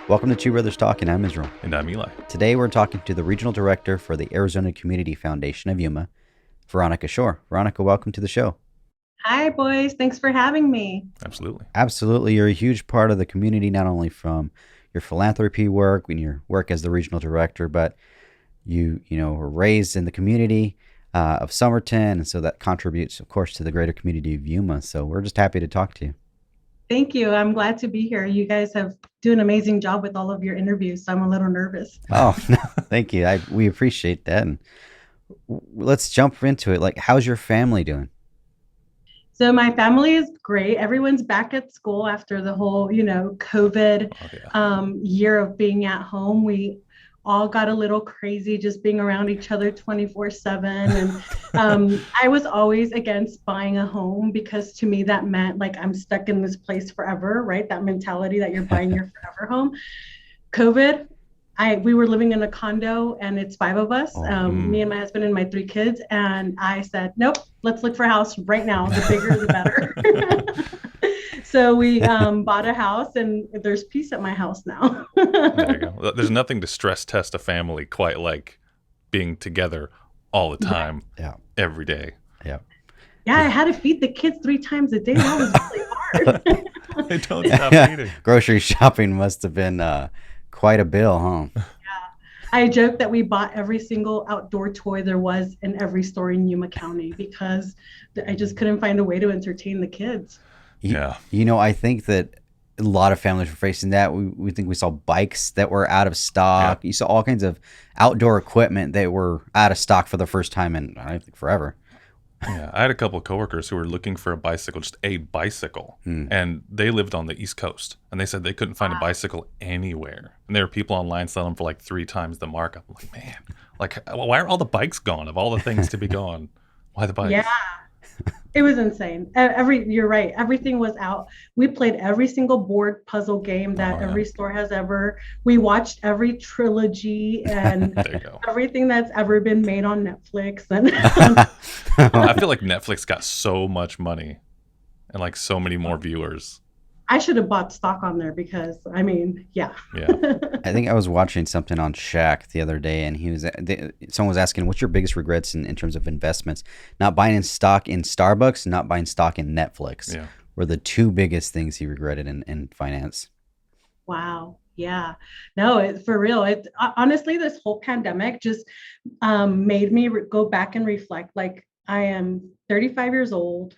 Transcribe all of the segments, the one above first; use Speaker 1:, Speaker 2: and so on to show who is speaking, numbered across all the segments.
Speaker 1: Welcome to Two Brothers Talking. I'm Israel.
Speaker 2: And I'm Eli.
Speaker 1: Today we're talking to the Regional Director for the Arizona Community Foundation of Yuma, Veronica Shorr. Veronica, welcome to the show.
Speaker 3: Hi, boys. Thanks for having me.
Speaker 2: Absolutely.
Speaker 1: Absolutely. You're a huge part of the community, not only from your philanthropy work and your work as the Regional Director, but you were raised in the community of Somerton, and so that contributes, of course, to the greater community of Yuma. So we're just happy to talk to you.
Speaker 3: Thank you. I'm glad to be here. You guys have done an amazing job with all of your interviews, so I'm a little nervous.
Speaker 1: Oh, no, thank you. We appreciate that. And let's jump into it. Like, how's your family doing?
Speaker 3: So my family is great. Everyone's back at school after the whole, COVID year of being at home. We all got a little crazy just being around each other 24/7. And I was always against buying a home because to me that meant like I'm stuck in this place forever, right? That mentality that you're buying your forever home. COVID, we were living in a condo and it's 5 of us, me and my husband and my 3 kids. And I said, nope, let's look for a house right now. The bigger, the better. So we bought a house and there's peace at my house now.
Speaker 2: There you go. There's nothing to stress test a family quite like being together all the time, every day.
Speaker 1: Yeah.
Speaker 3: Yeah, I had to feed the kids 3 times a day. That was really hard.
Speaker 2: They don't stop eating.
Speaker 1: Grocery shopping must have been quite a bill, huh?
Speaker 3: Yeah. I joke that we bought every single outdoor toy there was in every store in Yuma County because I just couldn't find a way to entertain the kids.
Speaker 2: Yeah.
Speaker 1: I think that a lot of families were facing that. We think we saw bikes that were out of stock. Yeah. You saw all kinds of outdoor equipment that were out of stock for the first time in, I think, forever.
Speaker 2: Yeah. I had a couple of coworkers who were looking for a bicycle, just a bicycle. And they lived on the East Coast. And they said they couldn't find a bicycle anywhere. And there were people online selling them for like 3 times the markup. I'm like, man, why are all the bikes gone of all the things to be gone? Why the bikes?
Speaker 3: Yeah. It was insane. You're right. Everything was out. We played every single board puzzle game that every store has ever. We watched every trilogy and everything that's ever been made on Netflix. And
Speaker 2: I feel like Netflix got so much money and like so many more viewers.
Speaker 3: I should have bought stock on there because, yeah.
Speaker 1: I think I was watching something on Shaq the other day, and someone was asking, what's your biggest regrets in terms of investments? Not buying stock in Starbucks, not buying stock in Netflix were the 2 biggest things he regretted in finance.
Speaker 3: Wow. Yeah. No, for real. Honestly, this whole pandemic just made me go back and reflect. Like, I am 35 years old.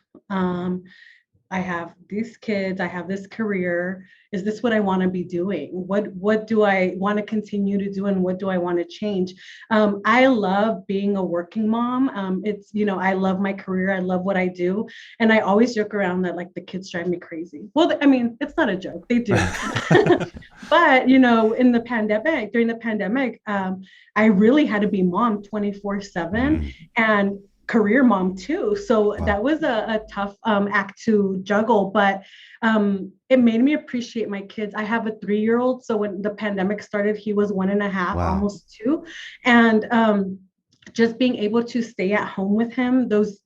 Speaker 3: I have these kids, I have this career. Is this what I want to be doing? What do I want to continue to do and what do I want to change? I love being a working mom. I love my career. I love what I do. And I always joke around that like the kids drive me crazy. Well, it's not a joke. They do. But, during the pandemic, I really had to be mom 24/7 and career mom too. So that was a tough act to juggle, but it made me appreciate my kids. I have a 3-year-old. So when the pandemic started, he was 1.5, almost 2. And just being able to stay at home with him, those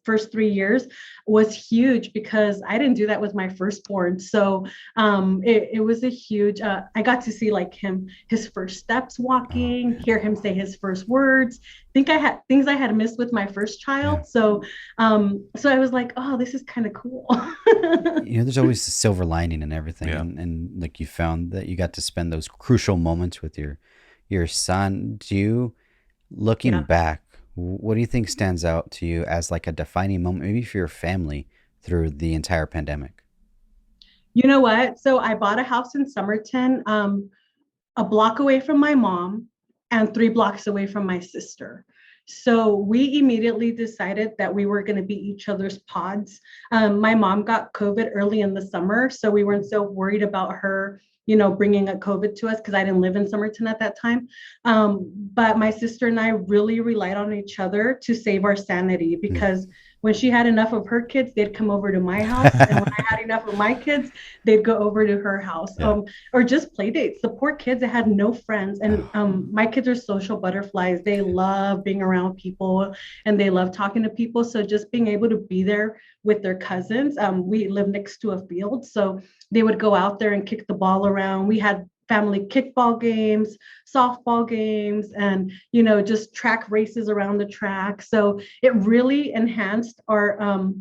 Speaker 3: first 3 years was huge because I didn't do that with my firstborn. So it was a huge, I got to see like his first steps walking, hear him say his first words. Think I had things I had missed with my first child. Yeah. So I was like, oh, this is kind of cool.
Speaker 1: There's always a silver lining in everything. Yeah. And like you found that you got to spend those crucial moments with your son. Looking back, what do you think stands out to you as like a defining moment, maybe for your family through the entire pandemic?
Speaker 3: You know what? So I bought a house in Somerton, a block away from my mom and 3 blocks away from my sister. So we immediately decided that we were going to be each other's pods. My mom got COVID early in the summer, so we weren't so worried about her bringing a COVID to us because I didn't live in Somerton at that time. But my sister and I really relied on each other to save our sanity because when she had enough of her kids, they'd come over to my house. And when I had enough of my kids, they'd go over to her house. Or just play dates. The poor kids, they had no friends. And my kids are social butterflies. They love being around people and they love talking to people. So just being able to be there with their cousins. We live next to a field. So they would go out there and kick the ball around. We had family kickball games, softball games, and, just track races around the track. So it really enhanced our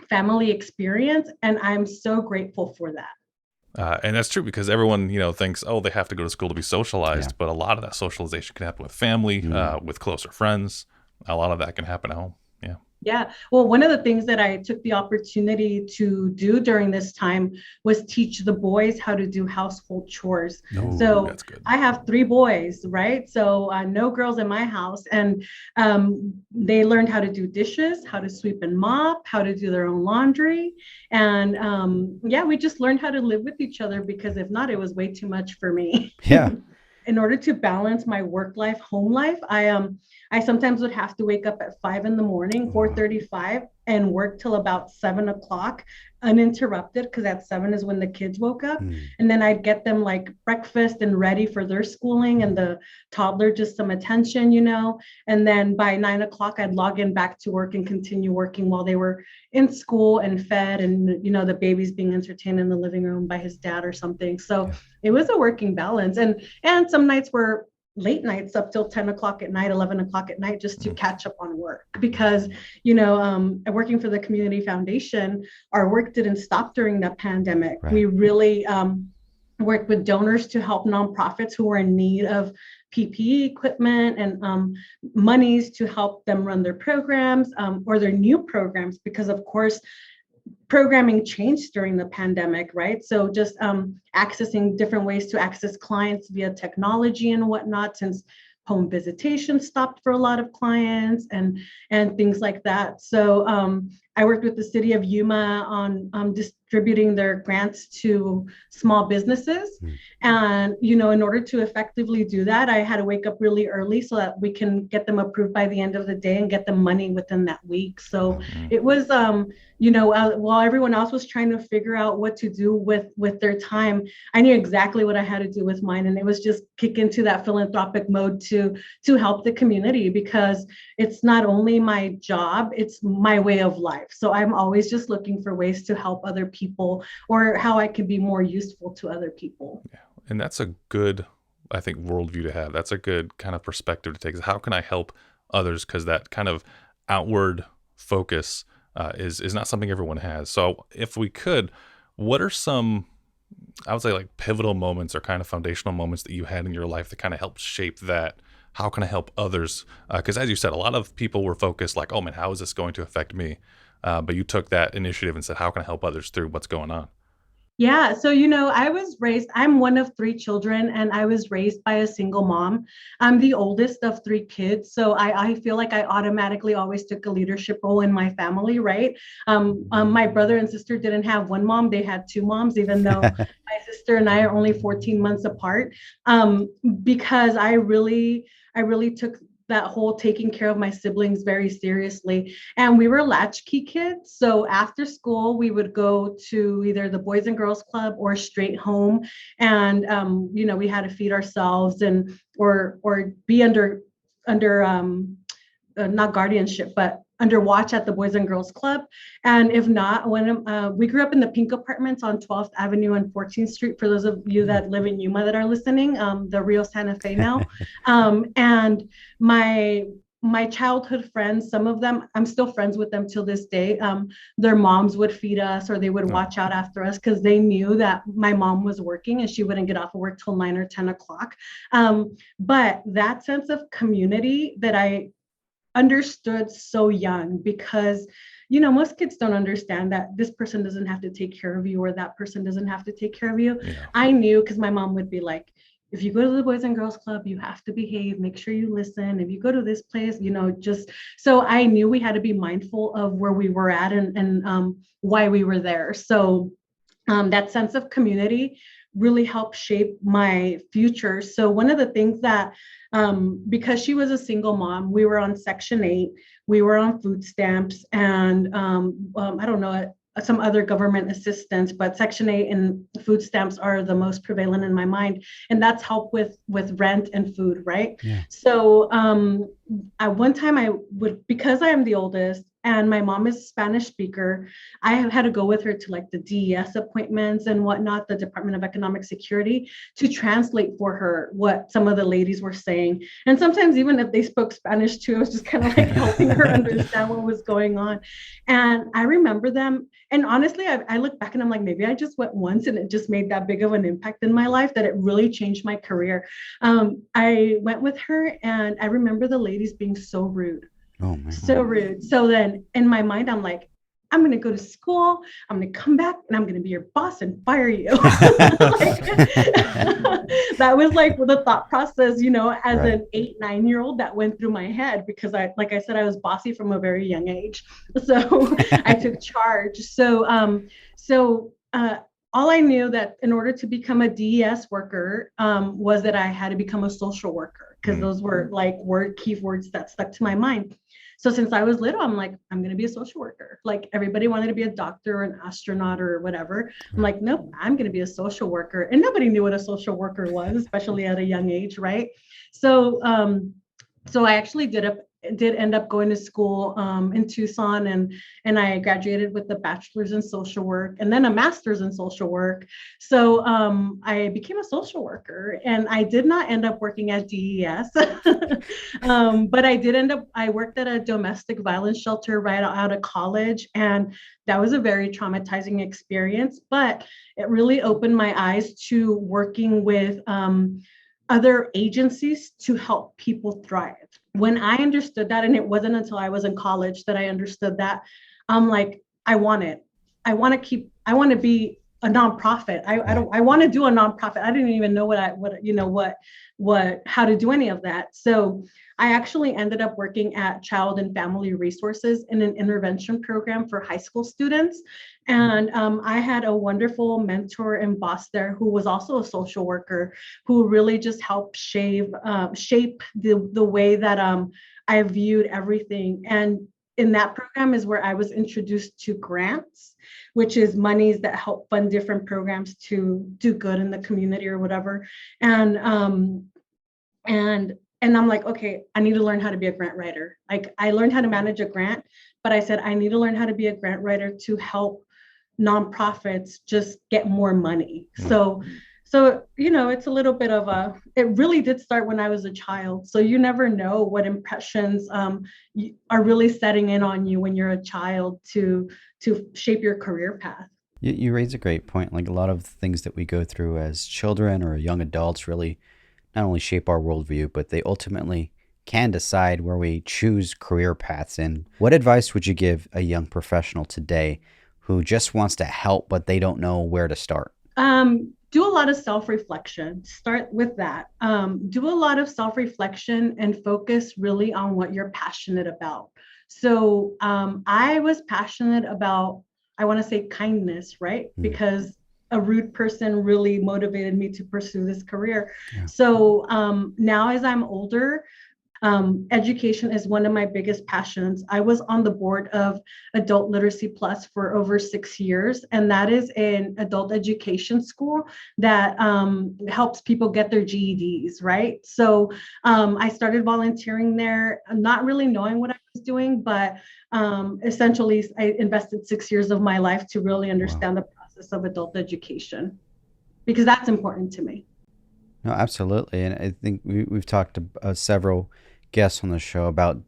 Speaker 3: family experience. And I'm so grateful for that.
Speaker 2: And that's true because everyone, thinks, oh, they have to go to school to be socialized. But a lot of that socialization can happen with family, with closer friends. A lot of that can happen at home. Yeah.
Speaker 3: Yeah. Well, one of the things that I took the opportunity to do during this time was teach the boys how to do household chores. So that's good. I have 3 boys, right? So no girls in my house. And they learned how to do dishes, how to sweep and mop, how to do their own laundry. And we just learned how to live with each other because if not, it was way too much for me.
Speaker 1: Yeah.
Speaker 3: In order to balance my work life, home life, I sometimes would have to wake up at 5 a.m, 4:35, and work till about 7 o'clock uninterrupted, because at 7 is when the kids woke up. And then I'd get them like breakfast and ready for their schooling, and the toddler just some attention, and then by 9 o'clock I'd log in back to work and continue working while they were in school and fed, and the baby's being entertained in the living room by his dad or something. So it was a working balance, and some nights were late nights up till 10 o'clock at night, 11 o'clock at night, just to catch up on work. Because, working for the community foundation, our work didn't stop during the pandemic. Right. We really worked with donors to help nonprofits who were in need of PPE equipment and monies to help them run their programs or their new programs, because of course, programming changed during the pandemic, right? So just accessing different ways to access clients via technology and whatnot, since home visitation stopped for a lot of clients and things like that. So I worked with the city of Yuma on distributing their grants to small businesses. And, in order to effectively do that, I had to wake up really early so that we can get them approved by the end of the day and get them money within that week. So it was, while everyone else was trying to figure out what to do with their time, I knew exactly what I had to do with mine. And it was just kick into that philanthropic mode to help the community, because it's not only my job, it's my way of life. So I'm always just looking for ways to help other people, or how I can be more useful to other people.
Speaker 2: Yeah. And that's a good, I think, worldview to have. That's a good kind of perspective to take. How can I help others? Because that kind of outward focus is not something everyone has. So if we could, what are some, I would say, like pivotal moments or kind of foundational moments that you had in your life that kind of helped shape that? How can I help others? Because as you said, a lot of people were focused like, oh man, how is this going to affect me? But you took that initiative and said, how can I help others through what's going on?
Speaker 3: Yeah. So, I'm one of 3 children, and I was raised by a single mom. I'm the oldest of 3 kids. So I feel like I automatically always took a leadership role in my family, right? My brother and sister didn't have one mom. They had 2 moms, even though my sister and I are only 14 months apart, because I really took that whole taking care of my siblings very seriously. And we were latchkey kids. So after school, we would go to either the Boys and Girls Club or straight home. And, we had to feed ourselves and, or be under not guardianship, but under watch at the Boys and Girls Club. And if not, when we grew up in the pink apartments on 12th Avenue and 14th Street, for those of you that live in Yuma that are listening, the Rio Santa Fe now. And my childhood friends, some of them, I'm still friends with them till this day. Their moms would feed us, or they would watch out after us, because they knew that my mom was working and she wouldn't get off of work till 9 or 10 o'clock. But that sense of community that I understood so young, because most kids don't understand that this person doesn't have to take care of you, or that person doesn't have to take care of you. Yeah. I knew, because my mom would be like, if you go to the Boys and Girls Club, you have to behave, make sure you listen. If you go to this place, just, so I knew we had to be mindful of where we were at and why we were there. So that sense of community really helped shape my future. So one of the things that, because she was a single mom, we were on Section 8, we were on food stamps, and I don't know, some other government assistance, but Section 8 and food stamps are the most prevalent in my mind. And that's help with rent and food, right?
Speaker 1: Yeah.
Speaker 3: So at one time I would, because I am the oldest and my mom is a Spanish speaker, I have had to go with her to like the DES appointments and whatnot, the Department of Economic Security, to translate for her what some of the ladies were saying. And sometimes even if they spoke Spanish too, I was just kind of like helping her understand what was going on. And I remember them. And honestly, I look back and I'm like, maybe I just went once and it just made that big of an impact in my life that it really changed my career. I went with her and I remember the ladies being so rude.
Speaker 1: Oh, man.
Speaker 3: So rude. So then in my mind, I'm like, I'm going to go to school. I'm going to come back and I'm going to be your boss and fire you. That was like the thought process, you know, as
Speaker 1: Right.
Speaker 3: an 8-9-year-old that went through my head because like I said, I was bossy from a very young age. So I took charge. All I knew that in order to become a DES worker was that I had to become a social worker because those were like key words that stuck to my mind. So since I was little, I'm like, I'm going to be a social worker. Like everybody wanted to be a doctor or an astronaut or whatever. I'm like, nope, I'm going to be a social worker. And nobody knew what a social worker was, especially at a young age, right? So I actually did end up going to school in Tucson, and I graduated with a bachelor's in social work and then a master's in social work. So I became a social worker, and I did not end up working at DES, but I worked at a domestic violence shelter right out of college, and that was a very traumatizing experience, but it really opened my eyes to working with other agencies to help people thrive. When I understood that, and it wasn't until I was in college that I understood that, I'm like, I want to be a nonprofit. I want to do a nonprofit. I didn't even know how to do any of that. So I actually ended up working at Child and Family Resources in an intervention program for high school students. And I had a wonderful mentor and boss there who was also a social worker who really just helped shape the way that I viewed everything. And in that program is where I was introduced to grants, which is monies that help fund different programs to do good in the community or whatever. And I'm like, okay, I need to learn how to be a grant writer. Like I learned how to manage a grant, but I said, I need to learn how to be a grant writer to help nonprofits just get more money. So, it's a little bit of it really did start when I was a child. So you never know what impressions are really setting in on you when you're a child to shape your career path.
Speaker 1: You raise a great point. Like a lot of things that we go through as children or young adults really not only shape our worldview, but they ultimately can decide where we choose career paths in. What advice would you give a young professional today who just wants to help, but they don't know where to start?
Speaker 3: Do a lot of self-reflection. Start with that. Do a lot of self-reflection and focus really on what you're passionate about. So I was passionate about, I want to say kindness, right? Because a rude person really motivated me to pursue this career. Yeah. So now as I'm older, education is one of my biggest passions. I was on the board of Adult Literacy Plus for over 6 years, and that is an adult education school that helps people get their GEDs, right? So I started volunteering there, not really knowing what I was doing, but essentially I invested 6 years of my life to really understand the process of adult education, because that's important to me.
Speaker 1: No, absolutely. And I think we've talked to several guests on the show about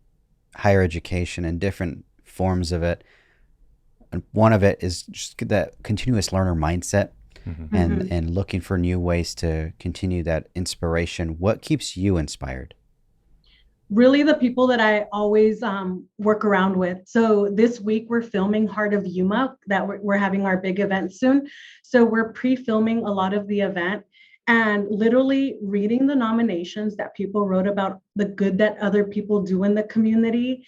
Speaker 1: higher education and different forms of it. And one of it is just that continuous learner mindset and looking for new ways to continue that inspiration. What keeps you inspired?
Speaker 3: Really the people that I always work around with. So this week we're filming Heart of Yuma, that we're having our big event soon. So we're pre-filming a lot of the event and literally reading the nominations that people wrote about the good that other people do in the community.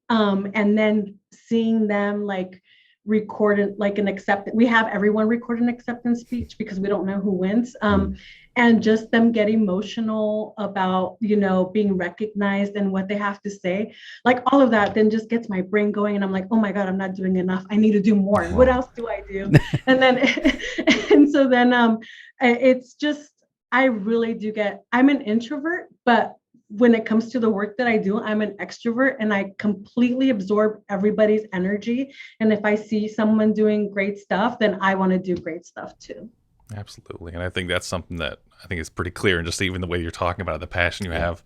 Speaker 3: And then seeing them like record like an acceptance. We have everyone record an acceptance speech because we don't know who wins. And just them get emotional about, being recognized and what they have to say, like all of that, then just gets my brain going. And I'm like, oh my God, I'm not doing enough. I need to do more. What else do I do? And then, and so then it's just, I really do I'm an introvert, but when it comes to the work that I do, I'm an extrovert and I completely absorb everybody's energy. And if I see someone doing great stuff, then I want to do great stuff too.
Speaker 2: Absolutely. And I think that's something that I think is pretty clear. And just even the way you're talking about it, the passion you have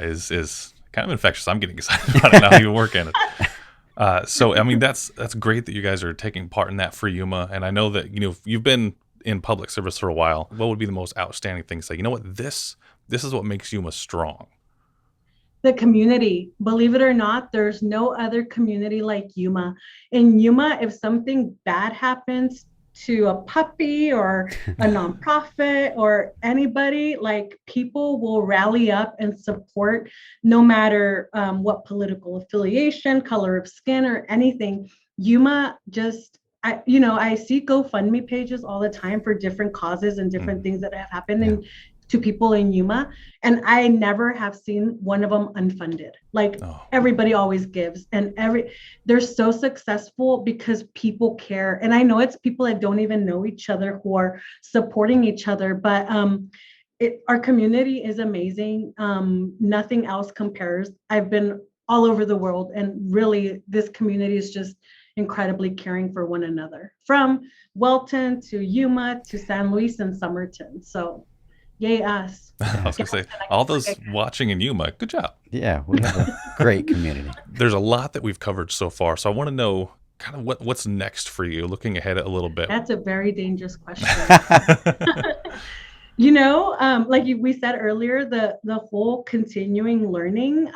Speaker 2: is kind of infectious. I'm getting excited about it now you work in it. So, I mean, that's great that you guys are taking part in that for Yuma. And I know that, you've been in public service for a while. What would be the most outstanding thing to say, you know what, this is what makes Yuma strong?
Speaker 3: The community. Believe it or not, there's no other community like Yuma. In Yuma, if something bad happens to a puppy or a nonprofit or anybody, like people will rally up and support no matter what political affiliation, color of skin, or anything. Yuma just, I see GoFundMe pages all the time for different causes and different things that have happened to people in Yuma. And I never have seen one of them unfunded. Like everybody always gives, and they're so successful because people care. And I know it's people that don't even know each other who are supporting each other, but our community is amazing. Nothing else compares. I've been all over the world, and really this community is just incredibly caring for one another, from Welton to Yuma to San Luis and Somerton. So yay us.
Speaker 2: I was going to say, all those watching in Yuma, good job.
Speaker 1: Yeah, we have a great community.
Speaker 2: There's a lot that we've covered so far, so I want to know kind of what's next for you, looking ahead a little bit.
Speaker 3: That's a very dangerous question. Like we said earlier, the whole continuing learning,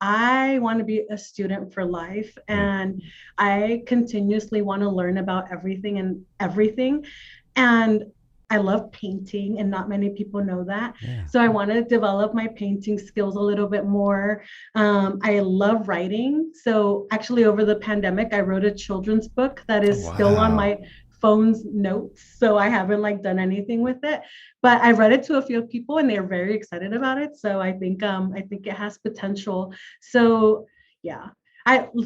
Speaker 3: I want to be a student for life, and I continuously want to learn about everything and everything. And I love painting, and not many people know that. Yeah. So I want to develop my painting skills a little bit more. I love writing. So actually over the pandemic, I wrote a children's book that is still on my phone's notes. So I haven't done anything with it, but I read it to a few people and they're very excited about it. So I think it has potential. So yeah.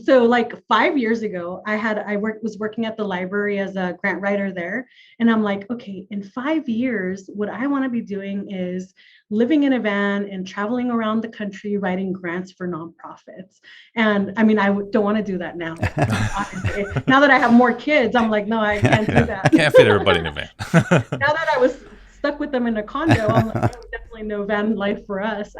Speaker 3: So 5 years ago, was working at the library as a grant writer there. And I'm like, okay, in 5 years, what I want to be doing is living in a van and traveling around the country, writing grants for nonprofits. And I mean, I don't want to do that now. Now that I have more kids, I'm like, no, I can't do that.
Speaker 2: Can't fit everybody in a van.
Speaker 3: Now that I was stuck with them in a condo, I'm like, definitely no van life for us.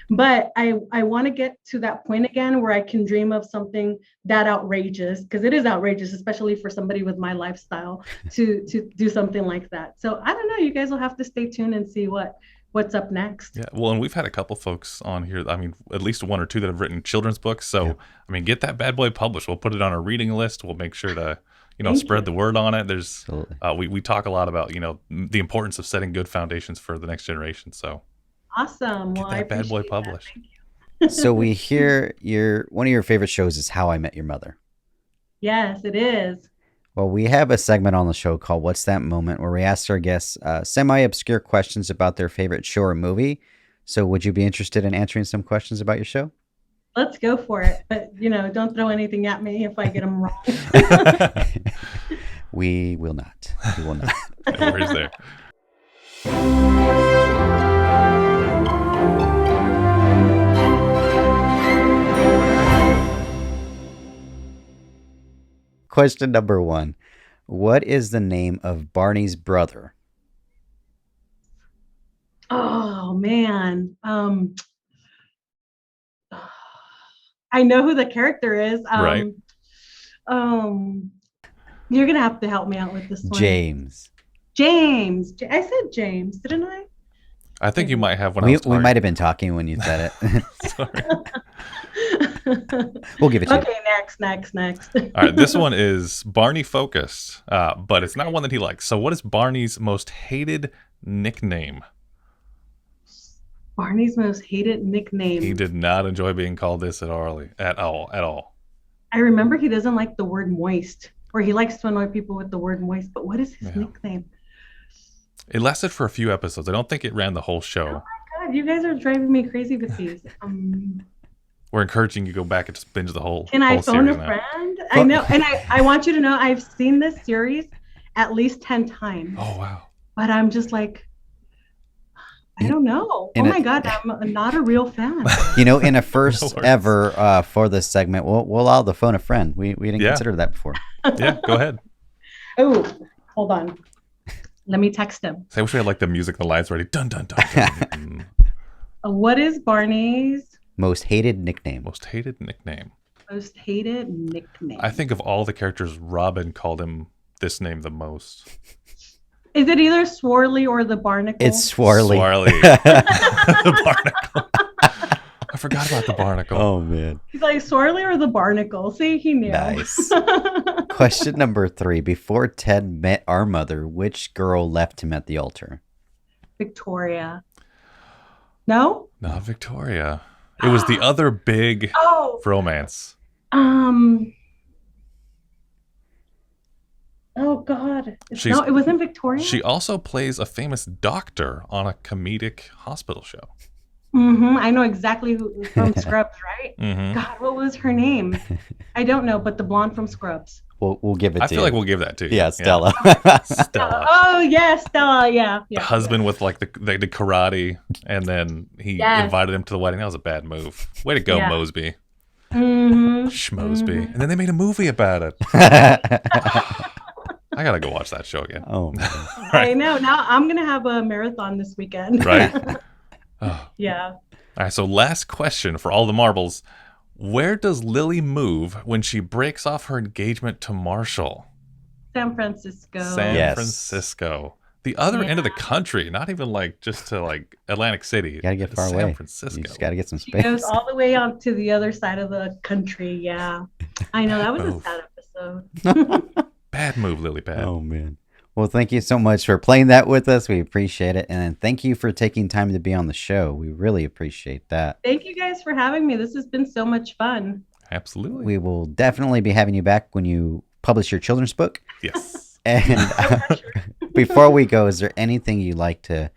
Speaker 3: But I want to get to that point again where I can dream of something that outrageous, because it is outrageous, especially for somebody with my lifestyle, to do something like that. So I don't know, you guys will have to stay tuned and see what's up next.
Speaker 2: Yeah, well, and we've had a couple folks on here, I mean, at least one or two that have written children's books. So, I mean, get that bad boy published. We'll put it on our reading list. We'll make sure to spread the word on it. There's we talk a lot about the importance of setting good foundations for the next generation. So
Speaker 3: awesome.
Speaker 2: Get that bad boy published.
Speaker 1: So we hear one of your favorite shows is How I Met Your Mother.
Speaker 3: Yes, it is.
Speaker 1: Well, we have a segment on the show called What's That Moment, where we ask our guests semi-obscure questions about their favorite show or movie. So would you be interested in answering some questions about your show?
Speaker 3: Let's go for it. But, don't throw anything at me if I get them wrong.
Speaker 1: We will not. We will not.
Speaker 2: No worries there.
Speaker 1: Question number 1. What is the name of Barney's brother?
Speaker 3: Oh, man. I know who the character is.
Speaker 2: Right.
Speaker 3: You're going to have to help me out with this one.
Speaker 1: James.
Speaker 3: I said James, didn't I?
Speaker 2: I think you might have when
Speaker 1: we might have been talking when you said it.
Speaker 2: Sorry.
Speaker 1: We'll give it to you.
Speaker 3: Okay, next.
Speaker 2: All right, this one is Barney focused, but it's not one that he likes. So what is Barney's most hated nickname?
Speaker 3: Barney's most hated nickname.
Speaker 2: He did not enjoy being called this at all.
Speaker 3: I remember he doesn't like the word moist or he likes to annoy people with the word moist. But what is his nickname?
Speaker 2: It lasted for a few episodes. I don't think it ran the whole show.
Speaker 3: Oh my God, you guys are driving me crazy with these.
Speaker 2: We're encouraging you to go back and just binge the whole.
Speaker 3: Can I phone a friend? I know, and I want you to know I've seen this series at least 10 times.
Speaker 2: Oh wow!
Speaker 3: But I'm just like, I don't know. Oh my God, I'm not a real fan.
Speaker 1: In a first ever for this segment, we'll allow the phone a friend. We didn't consider that before.
Speaker 2: Yeah, go ahead.
Speaker 3: Oh, hold on. Let me text him.
Speaker 2: I wish we had like the music, the lights ready. Dun dun dun. dun.
Speaker 3: What is Barney's
Speaker 1: most hated nickname?
Speaker 2: Most hated nickname.
Speaker 3: Most hated nickname.
Speaker 2: I think of all the characters, Robin called him this name the most.
Speaker 3: Is it either Swarley or the Barnacle?
Speaker 1: It's Swarley.
Speaker 2: The Barnacle. I forgot about the Barnacle.
Speaker 1: Oh, man.
Speaker 3: He's like, Swarley or the Barnacle? See, he knew.
Speaker 1: Nice. Question number 3. Before Ted met our mother, which girl left him at the altar?
Speaker 3: Victoria. No?
Speaker 2: Not Victoria. It was the other big romance.
Speaker 3: Oh God! It wasn't Victoria.
Speaker 2: She also plays a famous doctor on a comedic hospital show.
Speaker 3: I know exactly who from Scrubs, right? God, what was her name? I don't know, but the blonde from Scrubs.
Speaker 1: We'll give it to you.
Speaker 2: I feel like we'll give that to you.
Speaker 1: Yeah, Stella.
Speaker 2: Stella.
Speaker 3: Oh yeah, Stella. Yeah.
Speaker 2: The husband with like they did karate, and then he invited him to the wedding. That was a bad move. Way to go, Mosby. Schmosby. And then they made a movie about it. I gotta go watch that show again.
Speaker 1: Oh, man.
Speaker 3: Right. I know. Now I'm gonna have a marathon this weekend.
Speaker 2: Right.
Speaker 3: Yeah.
Speaker 2: All right. So last question for all the marbles: where does Lily move when she breaks off her engagement to Marshall?
Speaker 3: San Francisco.
Speaker 2: San Francisco. The other end of the country, not even like just to like Atlantic City. You
Speaker 1: gotta get far away.
Speaker 2: San Francisco.
Speaker 1: You just gotta get some space.
Speaker 3: She goes all the way on to the other side of the country. Yeah. I know. That was a sad episode.
Speaker 2: Bad move, Lily Pad.
Speaker 1: Oh, man. Well, thank you so much for playing that with us. We appreciate it. And thank you for taking time to be on the show. We really appreciate that.
Speaker 3: Thank you guys for having me. This has been so much fun.
Speaker 2: Absolutely.
Speaker 1: We will definitely be having you back when you publish your children's book.
Speaker 2: Yes.
Speaker 1: And before we go, is there anything you'd like to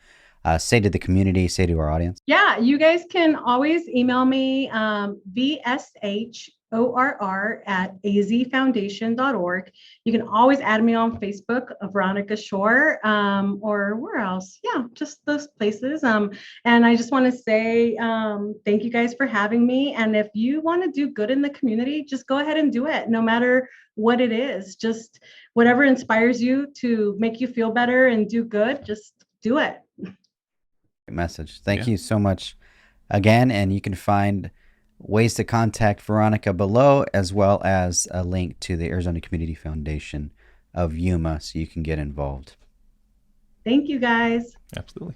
Speaker 1: say to the community, say to our audience?
Speaker 3: Yeah, you guys can always email me, vshorr@azfoundation.org. You can always add me on Facebook, Veronica Shorr, or where else? Yeah, just those places. And I just want to say thank you guys for having me. And if you want to do good in the community, just go ahead and do it, no matter what it is. Just whatever inspires you to make you feel better and do good, just do it.
Speaker 1: Message. Thank you so much again. And you can find ways to contact Veronica below, as well as a link to the Arizona Community Foundation of Yuma so you can get involved.
Speaker 3: Thank you guys.
Speaker 2: Absolutely.